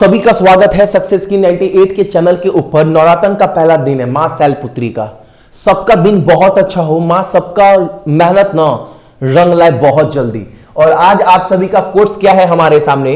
सभी का स्वागत है सक्सेस की 98 के चैनल के ऊपर। नवरात्र का पहला दिन है मां शैलपुत्री का। सबका दिन बहुत अच्छा हो, मां सबका मेहनत ना रंग लाए बहुत जल्दी। और आज आप सभी का कोर्स क्या है हमारे सामने,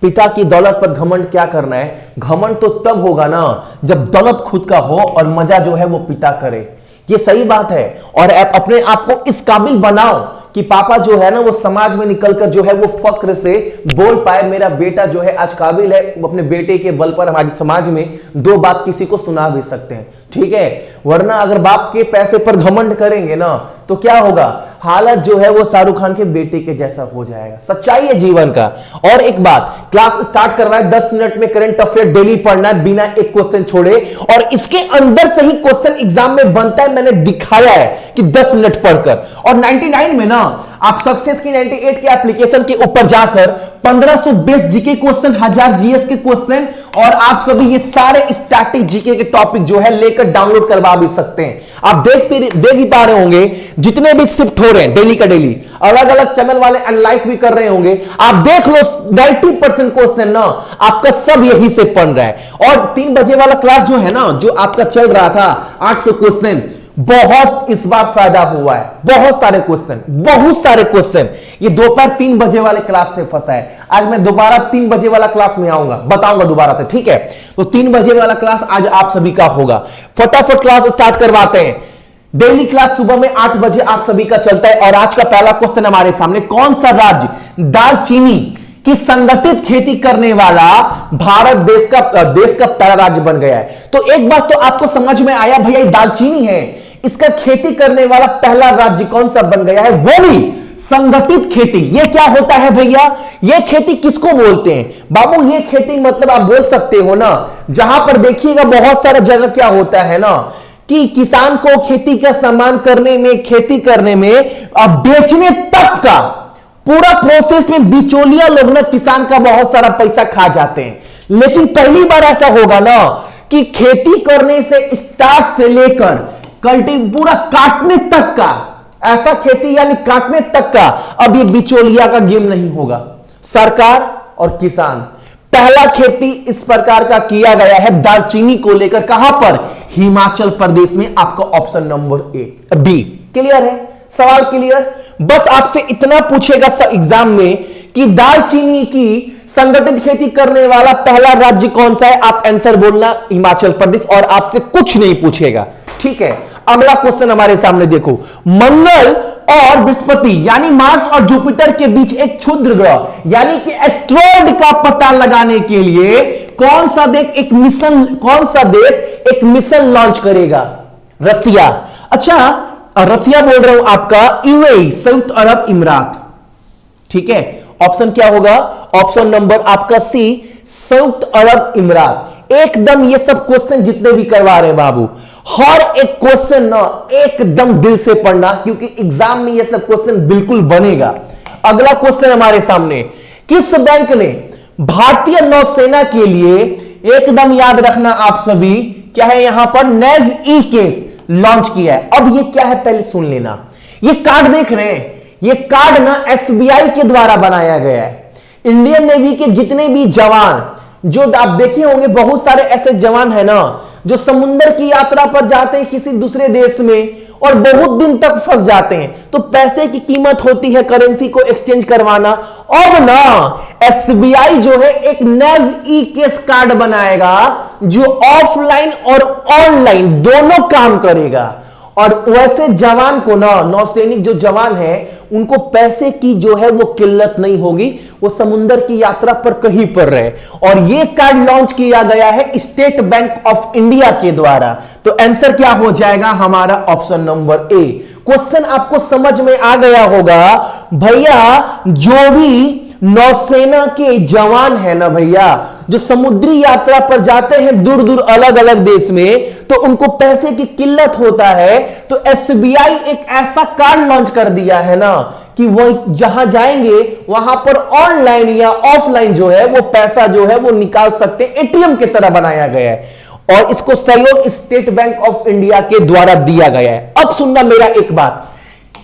पिता की दौलत पर घमंड क्या करना है। घमंड तो तब होगा ना जब दौलत खुद का हो और मजा जो है वो पिता करे। ये सही बात है। और आप अपने आप को इस काबिल बनाओ कि पापा जो है ना वो समाज में निकलकर जो है वो फक्र से बोल पाए, मेरा बेटा जो है आज काबिल है। अपने बेटे के बल पर हमारे समाज में दो बात किसी को सुना भी सकते हैं, ठीक है। वरना अगर बाप के पैसे पर घमंड करेंगे ना तो क्या होगा, हालत जो है वो शाहरुख खान के बेटे के जैसा हो जाएगा। सच्चाई है जीवन का। और एक बात, क्लास स्टार्ट करना है 10 मिनट में करंट अफेयर डेली पढ़ना है बिना एक क्वेश्चन छोड़े। और इसके अंदर से ही क्वेश्चन एग्जाम में बनता है, मैंने दिखाया है कि 10 मिनट पढ़कर। और 99 में ना आप सक्सेस की 98 के एप्लीकेशन के ऊपर जाकर 1520 जीके क्वेश्चन, 1000 जीएस के क्वेश्चन और आप सभी ये सारे स्टैटिक जीके के टॉपिक जो है लेकर डाउनलोड करवा भी सकते हैं। आप देख ही पा रहे होंगे जितने भी शिफ्ट हो रहे हैं डेली का डेली, अलग अलग चैनल वाले एनालाइज भी कर रहे होंगे। आप देख लो 90% क्वेश्चन ना आपका सब यही से पढ़ रहा है। और 3 बजे वाला क्लास जो है ना, जो आपका चल रहा था 800 क्वेश्चन, बहुत इस बार फायदा हुआ है। बहुत सारे क्वेश्चन ये दोपहर 3 बजे वाले क्लास से फंसा है। आज मैं दोबारा 3 बजे वाला क्लास में आऊंगा, बताऊंगा दोबारा से, ठीक है। तो 3 बजे वाला क्लास आज आप सभी का होगा। फटाफट क्लास स्टार्ट करवाते हैं। डेली क्लास सुबह में 8 बजे आप सभी का चलता है। और आज का पहला क्वेश्चन हमारे सामने, कौन सा राज्य दालचीनी की संगठित खेती करने वाला भारत देश का पहला राज्य बन गया है। तो एक बात तो आपको समझ में आया भैया, दालचीनी है, इसका खेती करने वाला पहला राज्य कौन सा बन गया है, वो भी संगठित खेती। ये क्या होता है भैया, ये खेती किसको बोलते हैं बाबू, ये खेती मतलब आप बोल सकते हो ना, जहां पर देखिएगा बहुत सारा जगह क्या होता है ना कि किसान को खेती का सामान खेती करने में अब बेचने तक का पूरा प्रोसेस में बिचौलिया लोग ना किसान का बहुत सारा पैसा खा जाते हैं। लेकिन पहली बार ऐसा होगा ना कि खेती करने से स्टार्ट से लेकर पूरा काटने तक का, ऐसा खेती यानी काटने तक का अब ये बिचौलिया का गेम नहीं होगा। सरकार और किसान, पहला खेती इस प्रकार का किया गया है दालचीनी को लेकर। कहां पर, हिमाचल प्रदेश में। आपका ऑप्शन नंबर बी क्लियर है। सवाल क्लियर। बस आपसे इतना पूछेगा एग्जाम में कि दालचीनी की संगठित खेती करने वाला पहला राज्य कौन सा है, आप आंसर बोलना हिमाचल प्रदेश, और आपसे कुछ नहीं पूछेगा, ठीक है। अगला क्वेश्चन हमारे सामने देखो, मंगल और बृहस्पति यानी मार्स और जुपिटर के बीच एक क्षुद्र ग्रह यानी कि एस्ट्रॉयड का पता लगाने के लिए कौन सा देश एक मिशन लॉन्च करेगा, रसिया। अच्छा, रसिया बोल रहा हूं आपका यूएई, संयुक्त अरब इमारात, ठीक है। ऑप्शन क्या होगा, ऑप्शन नंबर आपका सी, संयुक्त अरब इमारात। एकदम ये सब क्वेश्चन जितने भी करवा रहे हैं बाबू, हर एक क्वेश्चन ना एकदम दिल से पढ़ना, क्योंकि एग्जाम में ये सब क्वेश्चन बिल्कुल बनेगा। अगला क्वेश्चन हमारे सामने, किस बैंक ने भारतीय नौसेना के लिए, एकदम याद रखना आप सभी, क्या है यहां पर, नेव ई केस लॉन्च किया है। अब ये क्या है पहले सुन लेना। ये कार्ड देख रहे हैं, ये कार्ड ना एसबीआई के द्वारा बनाया गया है। इंडियन नेवी के जितने भी जवान, जो आप देखे होंगे बहुत सारे ऐसे जवान है ना जो समुद्र की यात्रा पर जाते हैं किसी दूसरे देश में और बहुत दिन तक फंस जाते हैं, तो पैसे की कीमत होती है करेंसी को एक्सचेंज करवाना। अब ना एसबीआई जो है एक नेव ई केस कार्ड बनाएगा जो ऑफलाइन और ऑनलाइन दोनों काम करेगा। और वैसे जवान को ना, नौसैनिक जो जवान है, उनको पैसे की जो है वो किल्लत नहीं होगी, वो समुद्र की यात्रा पर कहीं पर रहे। और ये कार्ड लॉन्च किया गया है स्टेट बैंक ऑफ इंडिया के द्वारा। तो आंसर क्या हो जाएगा हमारा, ऑप्शन नंबर ए। क्वेश्चन आपको समझ में आ गया होगा भैया, जो भी नौसेना के जवान है ना भैया, जो समुद्री यात्रा पर जाते हैं दूर दूर अलग अलग देश में, तो उनको पैसे की किल्लत होता है। तो एसबीआई एक ऐसा कार्ड लॉन्च कर दिया है ना कि वो जहां जाएंगे वहां पर ऑनलाइन या ऑफलाइन जो है वो पैसा जो है वो निकाल सकते हैं, एटीएम की तरह बनाया गया है। और इसको सहयोग स्टेट बैंक ऑफ इंडिया के द्वारा दिया गया है। अब सुनना मेरा एक बात,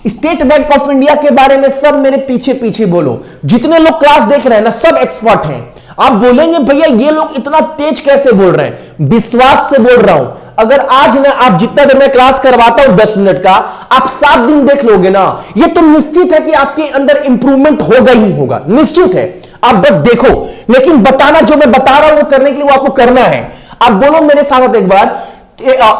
स्टेट बैंक ऑफ इंडिया के बारे में सब मेरे पीछे पीछे बोलो। जितने लोग क्लास देख रहे हैं ना सब एक्सपर्ट हैं। आप बोलेंगे भैया ये लोग इतना तेज कैसे बोल रहे हैं, विश्वास से बोल रहा हूं। अगर आज ना आप जितना देर मैं क्लास करवाता हूं 10 मिनट का, आप 7 दिन देख लोगे ना, ये तो निश्चित है कि आपके अंदर इंप्रूवमेंट होगा ही होगा, निश्चित है। आप बस देखो, लेकिन बताना जो मैं बता रहा हूं वो करने के लिए वो आपको करना है। आप बोलो मेरे साथ एक बार,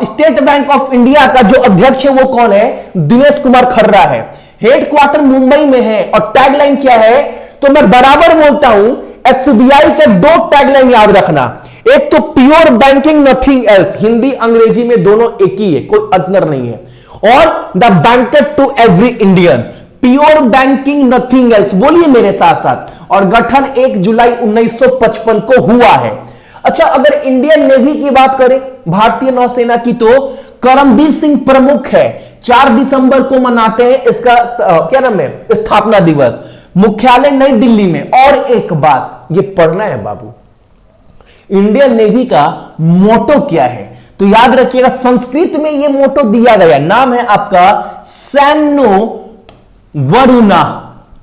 स्टेट बैंक ऑफ इंडिया का जो अध्यक्ष है वो कौन है? दिनेश कुमार खर्रा है। हेडक्वार्टर मुंबई में है और टैगलाइन क्या है? तो मैं बराबर बोलता हूं, एसबीआई के 2 टैगलाइन याद रखना, एक तो pure banking nothing else, Hindi अंग्रेजी में दोनों एक ही है, कोई अंतर नहीं है, और the banker to every Indian, pure banking nothing else, बोलिए मेरे साथ साथ। और गठन 1 जुलाई 1955 को हुआ है। अच्छा, अगर इंडियन नेवी की बात करें, भारतीय नौसेना की, तो करमबीर सिंह प्रमुख है। 4 दिसंबर को मनाते हैं इसका क्या नाम है, स्थापना दिवस, मुख्यालय नई दिल्ली में। और एक बात ये पढ़ना है बाबू, इंडियन नेवी का मोटो क्या है? तो याद रखिएगा, संस्कृत में ये मोटो दिया गया, नाम है आपका सैन्नो वरुणा।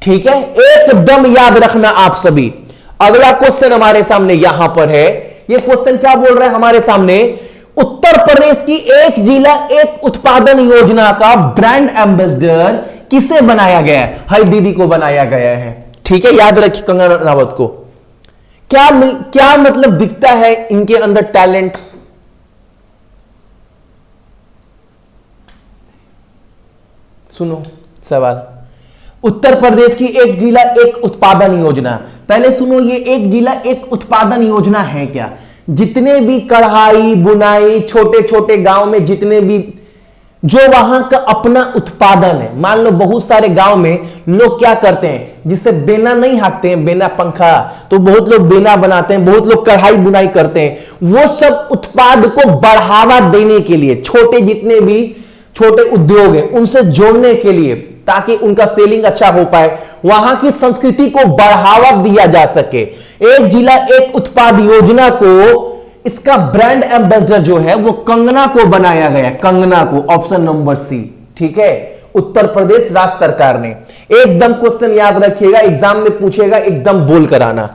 ठीक है, एकदम याद रखना आप सभी। अगला क्वेश्चन हमारे सामने यहां पर है, ये क्वेश्चन क्या बोल रहा है हमारे सामने? उत्तर प्रदेश की 1 जिला 1 उत्पादन योजना का ब्रांड एम्बेसडर किसे बनाया गया है? हाय दीदी को बनाया गया है। ठीक है, याद रखिए कंगना रनावत को। क्या मतलब दिखता है इनके अंदर टैलेंट? सुनो सवाल, उत्तर प्रदेश की 1 जिला 1 उत्पादन योजना, पहले सुनो, ये 1 जिला 1 उत्पादन योजना है क्या? जितने भी कढ़ाई बुनाई छोटे छोटे गांव में जितने भी जो वहां का अपना उत्पादन है, मान लो बहुत सारे गांव में लोग क्या करते हैं, जिससे बेना नहीं हाँकते हैं, बेना पंखा, तो बहुत लोग बेना बनाते हैं, बहुत लोग कढ़ाई बुनाई करते हैं, वो सब उत्पाद को बढ़ावा देने के लिए, छोटे जितने भी छोटे उद्योग हैं उनसे जोड़ने के लिए, ताकि उनका सेलिंग अच्छा हो पाए, वहां की संस्कृति को बढ़ावा दिया जा सके। 1 जिला 1 उत्पाद योजना को, इसका ब्रांड एम्बेसडर जो है वो कंगना को बनाया गया, कंगना को, ऑप्शन नंबर सी। ठीक है, उत्तर प्रदेश राज्य सरकार ने। एकदम क्वेश्चन याद रखिएगा, एग्जाम में पूछेगा, एकदम बोल कर आना।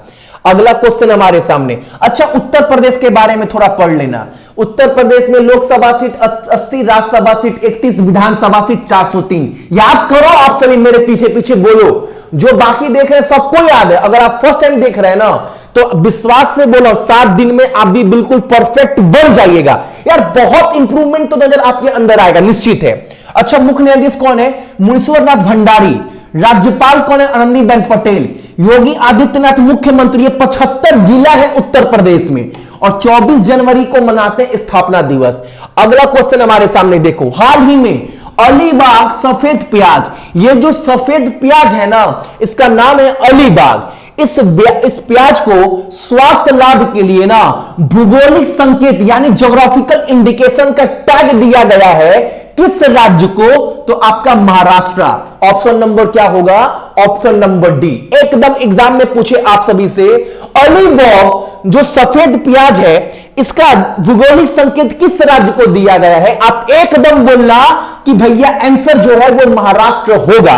अगला क्वेश्चन हमारे सामने, अच्छा उत्तर प्रदेश के बारे में थोड़ा पढ़ लेना। उत्तर प्रदेश में लोकसभा सीट 80, राज्यसभा सीट 31, विधानसभा सीट 403। याद करो आप सभी, मेरे पीछे पीछे बोलो, जो बाकी देख रहे हैं सबको याद है। अगर आप फर्स्ट टाइम देख रहे हैं ना, तो विश्वास से बोलो 7 दिन में आप भी बिल्कुल परफेक्ट बन जाइएगा। यार बहुत इंप्रूवमेंट तो नजर आपके अंदर आएगा, निश्चित है। अच्छा, मुख्य न्यायाधीश कौन है? मुनीश्वरनाथ भंडारी। राज्यपाल कौन है? आनंदीबेन पटेल। योगी आदित्यनाथ मुख्यमंत्री। 75 जिला है उत्तर प्रदेश में, और 24 जनवरी को मनाते हैं स्थापना दिवस। अगला क्वेश्चन हमारे सामने देखो, हाल ही में अलीबाग सफेद प्याज, ये जो सफेद प्याज है ना, इसका नाम है अलीबाग। इस प्याज को स्वास्थ्य लाभ के लिए ना भूगोलिक संकेत यानी ज्योग्राफिकल इंडिकेशन का टैग दिया गया है। किस राज्य को? तो आपका महाराष्ट्र। ऑप्शन नंबर क्या होगा? Option number D. एकदम एग्जाम में पूछे आप सभी से, अलीबाग जो सफेद प्याज है, इसका भूगोलिक संकेत किस राज्य को दिया गया है? आप एकदम बोलना कि भैया आंसर जो है वो महाराष्ट्र होगा।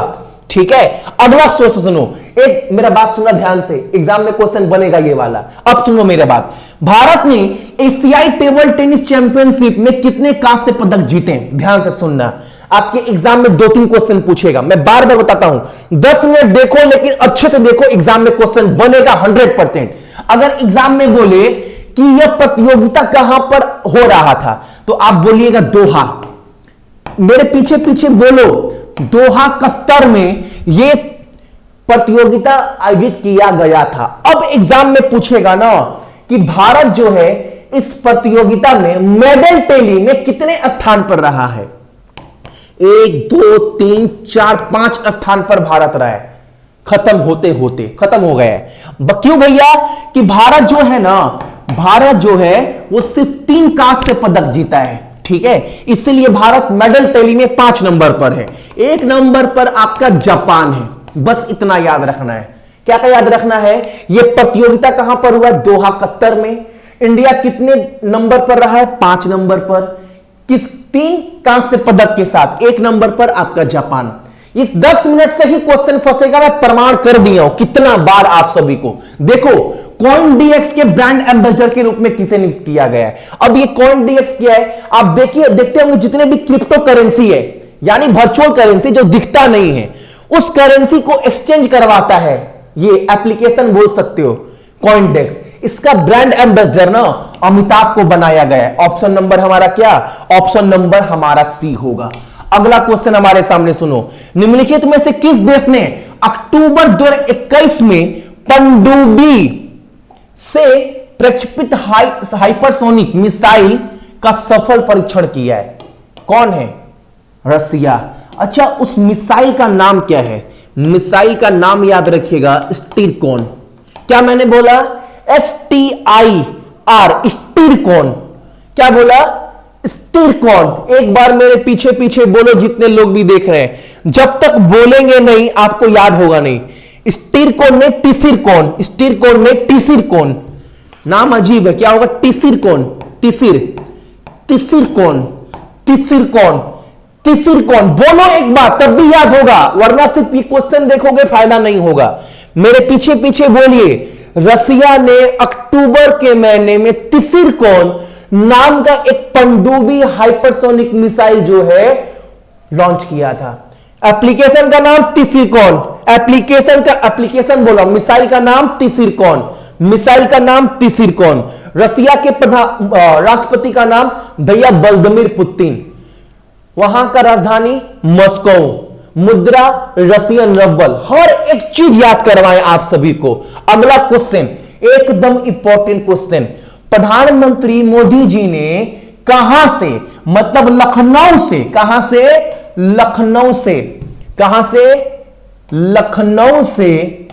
ठीक है, अगला क्वेश्चन सुनो, एक मेरा बात सुनना ध्यान से, एग्जाम में क्वेश्चन बनेगा ये वाला। अब सुनो मेरे बात, भारत ने एशियाई टेबल टेनिस चैंपियनशिप में कितने कांस्य पदक जीते? ध्यान से सुनना, आपके एग्जाम में 2-3 क्वेश्चन पूछेगा, मैं बार बार बताता हूं, 10 मिनट देखो लेकिन अच्छे से देखो, एग्जाम में क्वेश्चन बनेगा 100%। अगर एग्जाम में बोले कि यह प्रतियोगिता कहां पर हो रहा था, तो आप बोलिएगा दोहा। मेरे पीछे पीछे बोलो, दोहा कतर में यह प्रतियोगिता आयोजित किया गया था। अब एग्जाम में पूछेगा ना कि भारत जो है इस प्रतियोगिता में मेडल टेली में कितने स्थान पर रहा है? 1 2 3 4 5 स्थान पर भारत रहा है। खत्म होते होते खत्म हो गया है। क्यों भैया? कि भारत जो है ना, भारत जो है वो सिर्फ 3 कांस्य पदक जीता है। ठीक है, इसलिए भारत मेडल टेली में 5 नंबर पर है। 1 नंबर पर आपका जापान है, बस इतना याद रखना है। क्या क्या याद रखना है? यह प्रतियोगिता कहां पर हुआ? दोहा कतर में। इंडिया कितने नंबर पर रहा है? 5 नंबर पर। किस 3 कांस्य पदक के साथ? 1 नंबर पर आपका जापान। इस 10 मिनट से ही क्वेश्चन फंसेगा, मैं प्रमाण कर दिया हूं कितना बार आप सभी को। देखो CoinDX के ब्रांड एम्बेसडर के रूप में किसे नियुक्त किया गया है? अब ये CoinDX क्या है? आप देखिए, देखते होंगे जितने भी क्रिप्टो करेंसी है, यानी वर्चुअल करेंसी जो दिखता नहीं है, उस करेंसी को एक्सचेंज करवाता है, ये एप्लीकेशन बोल सकते हो CoinDex। इसका ब्रांड एम्बेसडर ना अमिताभ को बनाया गया है। ऑप्शन नंबर हमारा क्या? ऑप्शन नंबर हमारा सी होगा। अगला क्वेश्चन हमारे सामने सुनो, निम्नलिखित में से किस देश ने अक्टूबर 2021 में पनडुब्बी से प्रक्षेपित हाइपरसोनिक मिसाइल का सफल परीक्षण किया है? कौन है? रसिया। अच्छा, उस मिसाइल का नाम क्या है? मिसाइल का नाम याद रखिएगा, स्टिरकॉन। क्या मैंने बोला? STIR, स्टिरकॉन। क्या बोला? स्टिरकॉन। एक बार मेरे पीछे पीछे बोलो, जितने लोग भी देख रहे हैं, जब तक बोलेंगे नहीं आपको याद होगा नहीं। स्टिरकॉन ने टिसिरकॉन, स्टिरकॉन ने टिसिरकॉन। नाम अजीब है, क्या होगा? टिसिरकॉन, टिसिरकॉन, टिसिरकॉन, टिसिरकॉन। बोलो एक बार, तब भी याद होगा, वरना सिर्फ ये क्वेश्चन देखोगे फायदा नहीं होगा। मेरे पीछे पीछे बोलिए, रसिया ने अक्टूबर के महीने में टिसिरकॉन नाम का एक पनडुब्बी हाइपरसोनिक मिसाइल जो है लॉन्च किया था। एप्लीकेशन का नाम टिसिरकॉन, एप्लीकेशन बोला, मिसाइल का नाम टिसिरकॉन, मिसाइल का नाम टिसिरकॉन। रसिया के राष्ट्रपति का नाम भैया व्लादिमीर पुतिन। वहां का राजधानी मॉस्को। मुद्रा रशियन रब्बल। हर एक चीज याद करवाएं आप सभी को। अगला क्वेश्चन एकदम इंपॉर्टेंट क्वेश्चन, प्रधानमंत्री मोदी जी ने कहां से, मतलब लखनऊ से, कहां से? लखनऊ से। कहां से? लखनऊ से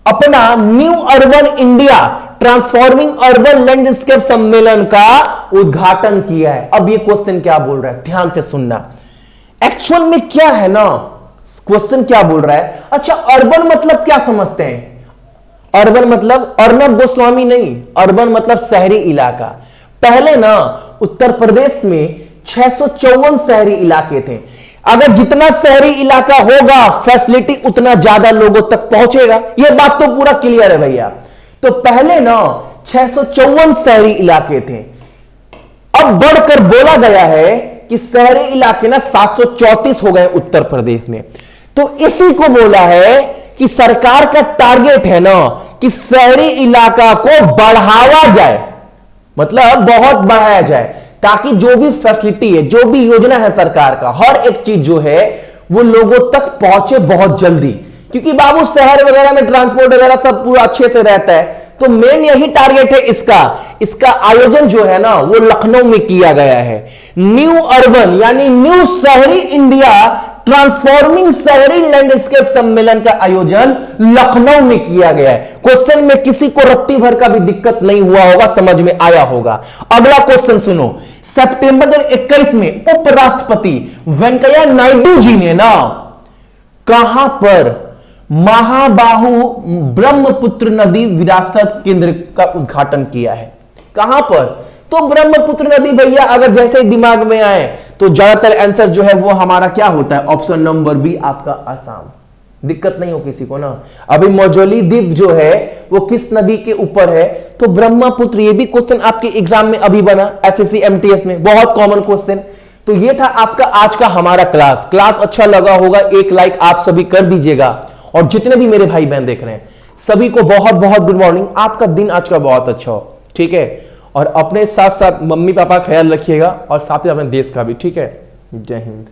अपना new urban India transforming urban landscape सम्मेलन का उद्घाटन किया है। अब ये क्वेश्चन क्या बोल रहा है, ध्यान से सुनना। एक्चुअल में क्या है ना, क्वेश्चन क्या बोल रहा है? अच्छा, अर्बन मतलब क्या समझते हैं? अर्बन मतलब अर्नब गोस्वामी नहीं, अर्बन मतलब शहरी इलाका। पहले ना उत्तर प्रदेश में 654 शहरी इलाके थे। अगर जितना शहरी इलाका होगा फैसिलिटी उतना ज्यादा लोगों तक पहुंचेगा। यह बात तो पूरा क्लियर है भैया। तो पहले ना 654 शहरी इलाके थे, अब बढ़कर बोला गया है कि शहरी इलाके ना 734 हो गए उत्तर प्रदेश में। तो इसी को बोला है कि सरकार का टारगेट है ना कि शहरी इलाका को बढ़ावा जाए, मतलब बहुत बढ़ाया जाए, ताकि जो भी फैसिलिटी है, जो भी योजना है सरकार का, हर एक चीज जो है वो लोगों तक पहुंचे बहुत जल्दी। क्योंकि बाबू शहर वगैरह में ट्रांसपोर्ट वगैरह सब पूरा अच्छे से रहता है, तो मेन यही टारगेट है इसका आयोजन जो है ना वो लखनऊ में किया गया है। न्यू अर्बन यानी न्यू शहरी इंडिया ट्रांसफॉर्मिंग शहरी लैंडस्केप सम्मेलन का आयोजन लखनऊ में किया गया है। क्वेश्चन में किसी को रत्ती भर का भी दिक्कत नहीं हुआ होगा, समझ में आया होगा। अगला क्वेश्चन सुनो, सितंबर 2021 में उपराष्ट्रपति वेंकैया नायडू जी ने ना कहां पर महाबाहु ब्रह्मपुत्र नदी विरासत केंद्र का उद्घाटन किया है? कहां पर? तो ब्रह्मपुत्र नदी भैया अगर जैसे ही दिमाग में आए तो ज्यादातर आंसर जो है वो हमारा क्या होता है? ऑप्शन नंबर बी आपका असम। दिक्कत नहीं हो किसी को ना। अभी मौजोली द्वीप जो है वो किस नदी के ऊपर है? तो ब्रह्मपुत्र। ये भी क्वेश्चन आपके एग्जाम में अभी बना एसएससी एमटीएस में, बहुत कॉमन क्वेश्चन। तो ये था आपका आज का हमारा क्लास अच्छा लगा होगा, एक लाइक आप सभी कर दीजिएगा। और जितने भी मेरे भाई बहन देख रहे हैं सभी को बहुत बहुत गुड मॉर्निंग। आपका दिन आज का बहुत अच्छा हो, ठीक है। और अपने साथ साथ मम्मी पापा का ख्याल रखिएगा और साथ ही अपने देश का भी, ठीक है। जय हिंद।